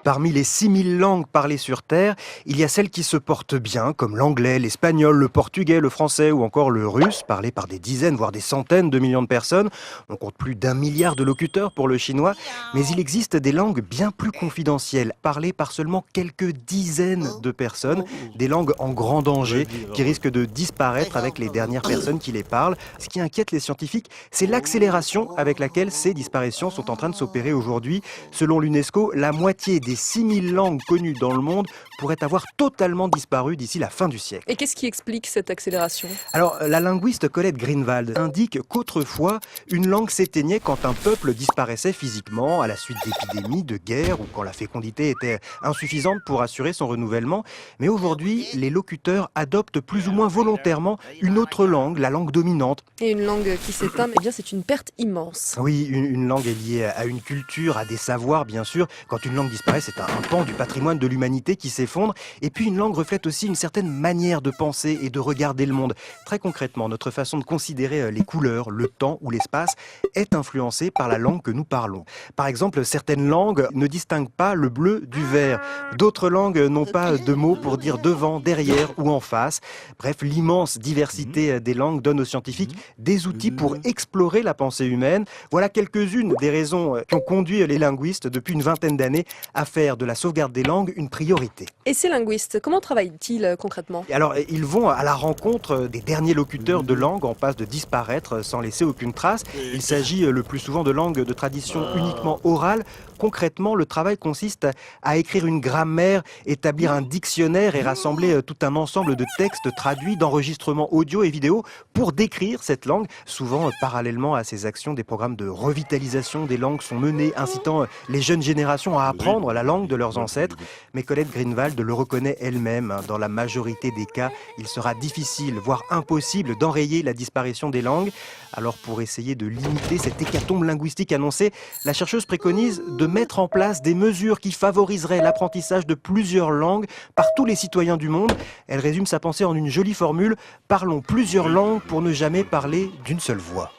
Parmi les 6000 langues parlées sur Terre, il y a celles qui se portent bien, comme l'anglais, l'espagnol, le portugais, le français ou encore le russe, parlé par des dizaines, voire des centaines de millions de personnes. On compte plus d'1 milliard de locuteurs pour le chinois, mais il existe des langues bien plus confidentielles, parlées par seulement quelques dizaines de personnes, des langues en grand danger, qui risquent de disparaître avec les dernières personnes qui les parlent. Ce qui inquiète les scientifiques, c'est l'accélération avec laquelle ces disparitions sont en train de s'opérer aujourd'hui. Selon l'UNESCO, la moitié des 6000 langues connues dans le monde pourraient avoir totalement disparu d'ici la fin du siècle. Et qu'est-ce qui explique cette accélération? Alors, la linguiste Colette Greenwald indique qu'autrefois, une langue s'éteignait quand un peuple disparaissait physiquement à la suite d'épidémies, de guerres ou quand la fécondité était insuffisante pour assurer son renouvellement. Mais aujourd'hui, les locuteurs adoptent plus ou moins volontairement une autre langue, la langue dominante. Et une langue qui s'éteint, eh bien c'est une perte immense. Oui, une langue est liée à une culture, à des savoirs, bien sûr. Quand une langue disparaît, c'est un pan du patrimoine de l'humanité qui s'effondre. Et puis une langue reflète aussi une certaine manière de penser et de regarder le monde. Très concrètement, notre façon de considérer les couleurs, le temps ou l'espace est influencée par la langue que nous parlons. Par exemple, certaines langues ne distinguent pas le bleu du vert. D'autres langues n'ont pas de mots pour dire devant, derrière ou en face. Bref, l'immense diversité des langues donne aux scientifiques des outils pour explorer la pensée humaine. Voilà quelques-unes des raisons qui ont conduit les linguistes depuis une vingtaine d'années à faire de la sauvegarde des langues une priorité. Et ces linguistes, comment travaillent-ils concrètement? Alors, ils vont à la rencontre des derniers locuteurs de langues en passe de disparaître sans laisser aucune trace. Il s'agit le plus souvent de langues de tradition uniquement orale. Concrètement, le travail consiste à écrire une grammaire, établir un dictionnaire et rassembler tout un ensemble de textes traduits, d'enregistrements audio et vidéo pour décrire cette langue. Souvent, parallèlement à ces actions, des programmes de revitalisation des langues sont menés, incitant les jeunes générations à apprendre la langue de leurs ancêtres. Mais Colette Greenwald le reconnaît elle-même. Dans la majorité des cas, il sera difficile, voire impossible, d'enrayer la disparition des langues. Alors, pour essayer de limiter cette hécatombe linguistique annoncée, la chercheuse préconise de mettre en place des mesures qui favoriseraient l'apprentissage de plusieurs langues par tous les citoyens du monde. Elle résume sa pensée en une jolie formule: parlons plusieurs langues pour ne jamais parler d'une seule voix.